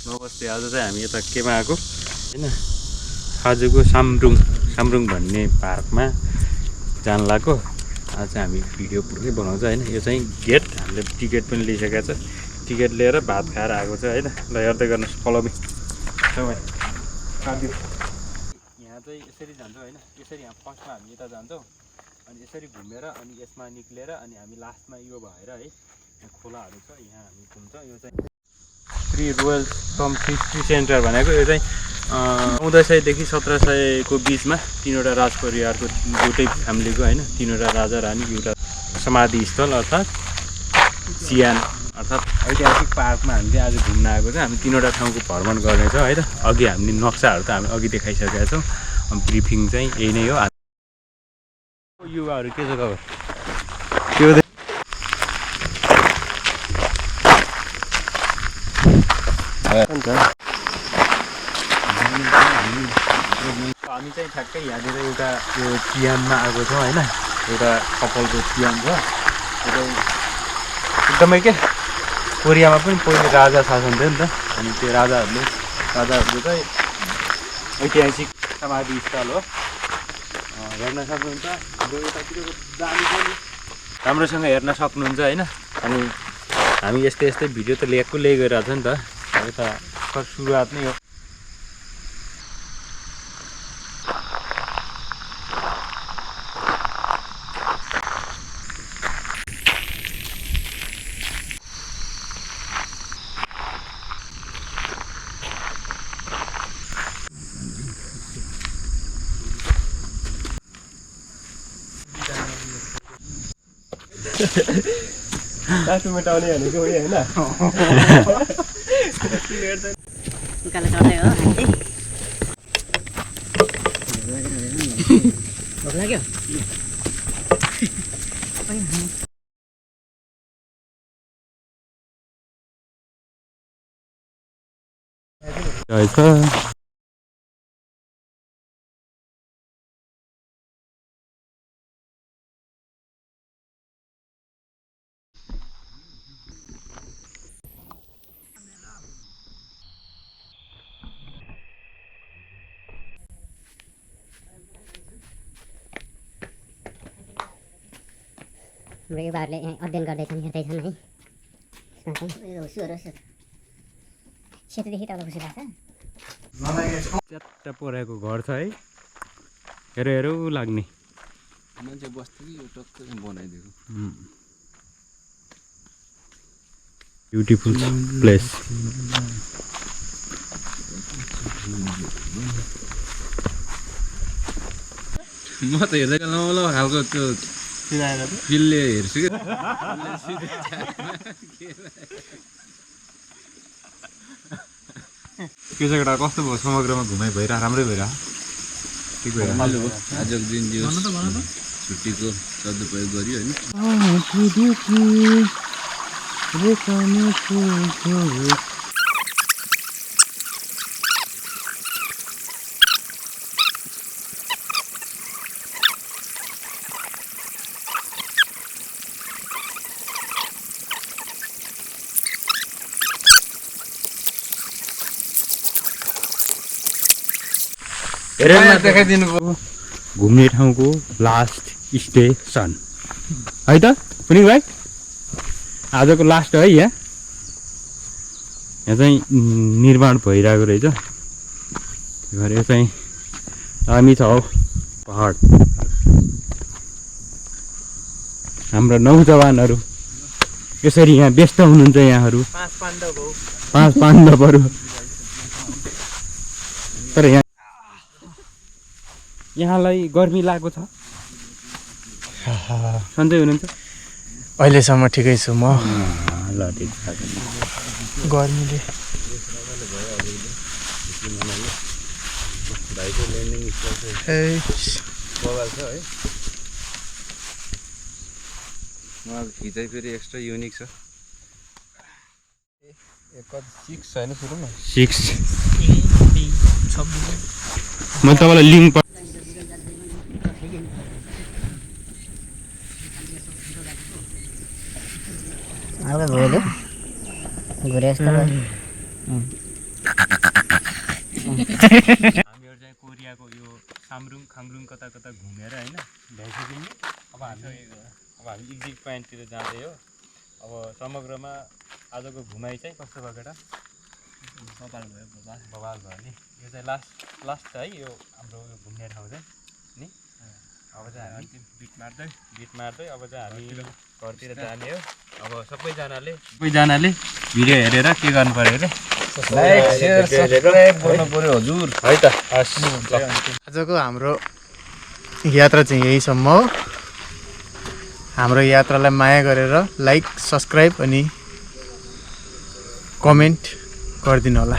नमस्ते। आज चाहिँ हामी यता केमा आएको हैन, आजको सामरुङ भन्ने पार्कमा जान लाग्यो। आज चाहिँ हामी भिडियो पुरै बनाउँछ हैन। यो चाहिँ गेट, हामीले टिकट पनि लिइसकेको छ। टिकट लिएर भात खाएर आएको छ हैन। ल हेर्दै गर्नुहोस्, फलो मी समय काट्यो। यहाँ चाहिँ यसरी जान्छौँ हैन। यसरी यहाँ फर्स्टमा हामी यता जान्छौँ, अनि यसरी घुमेर अनि यसमा निक्लेर अनि हामी लास्टमा यो भएर है, यहाँ खोलाहरू छ, यहाँ हामी घुम्छ। यो चाहिँ श्री रोयल टम हिस्ट्री सेन्टर भनेको यो चाहिँ 1400 देखि 1700 को बिचमा तीनवटा राज परिवारको दुईटै फ्यामिलीको हैन, तीनवटा राजा रानी, एउटा समाधि स्थल अर्थात् सियान अर्थात् ऐतिहासिक पार्कमा हामी चाहिँ आज घुम्न आएको छ। हामी तीनवटा ठाउँको भ्रमण गर्नेछौँ है त। अघि हामीले नक्साहरू त हामी अघि देखाइसकेका छौँ। ब्रिफिङ चाहिँ यही नै हो। युवाहरू के छ खबर? त्यो हामी चाहिँ ठ्याक्कै यहाँनिर एउटा यो चियानमा आएको छौँ होइन। एउटा कपालको चियान छ। एकदमै के कोरियामा पनि पहिले राजा शासन थियो नि त। अनि त्यो राजाहरूले चाहिँ ऐतिहासिक समाधि स्थल हो, हेर्न सक्नुहुन्छ। हाम्रो यतातिरको दामी छ नि, राम्रोसँग हेर्न सक्नुहुन्छ होइन। अनि हामी यस्तै भिडियो त ल्याएको गइरहेको छ नि त। अब त सुरुवात नै हो। काठो मेटाउने भनेको उयो होइन। उकालो चढ्दै हो हामी चाहिँ। भोक लाग्यो? हाम्रो युवाहरूले यहाँ अध्ययन गर्दैछन्, हेर्दैछन् है। सेतुदेखि तल खुसी लाग्छ। च्याट्ट परेको घर छ है। हेरौ लाग्ने मान्छे बस्थे कि यो टक्कै बनाइदिएको। Beautiful place. म त हेर्दै लौ खालको त्यो फिलले हेर्छु कि के छ केटा, कस्तो भयो? समग्रमा घुमाइ भइरह, राम्रै भइरह, ठिक भइरह। आजको दिन छुट्टीको सदुपयोग गरियो होइन। देखाइदिनु घुम्ने ठाउँको लास्ट स्टेसन है त पुनिङ भाइ। आजको लास्ट है। यहाँ चाहिँ निर्माण भइरहेको रहेछ। यो चाहिँ दामी छ हौ पहाड। हाम्रो नौजवानहरू यसरी यहाँ व्यस्त हुनुहुन्छ। यहाँहरू पाँच पाण्डवहरू। तर यहाँलाई गर्मी लागेको छ? सन्चै हुनुहुन्छ? अहिलेसम्म ठिकै छु म। ल ठिक छ। गर्मीले भाइको ल्यान्डिङ स्पट बगाल छ है। उहाँको खिचाइ फेरि एक्स्ट्रा युनिक छ। 6 होइन सुरु न 6 म तपाईँलाई लिङ्क घुरे जस्तो हामीहरू चाहिँ कोरियाको यो सामरुङ खाङरुङ कता कता घुमेर होइन भ्याइसक्यौँ। अब हामी एक्जिट पोइन्टतिर जाँदै हो। अब समग्रमा आजको घुमाइ चाहिँ कस्तो भयो केटा? बबाल भयो बवाल भयो नि। यो चाहिँ लास्ट है यो हाम्रो यो घुम्ने ठाउँ चाहिँ नि। अब चाहिँ हामी बिट मार्दै अब चाहिँ हामी घरतिर जाने हो। अब सबैजनाले भिडियो हेरेर के गर्नु पर्यो अरे? लाइक शेयर सब्स्क्राइब गर्नु पर्यो हजुर। है त हस्। आजको हाम्रो यात्रा चाहिँ यहीसम्म हो। हाम्रो यात्रालाई माया गरेर लाइक सब्सक्राइब अनि कमेन्ट गरिदिनु होला।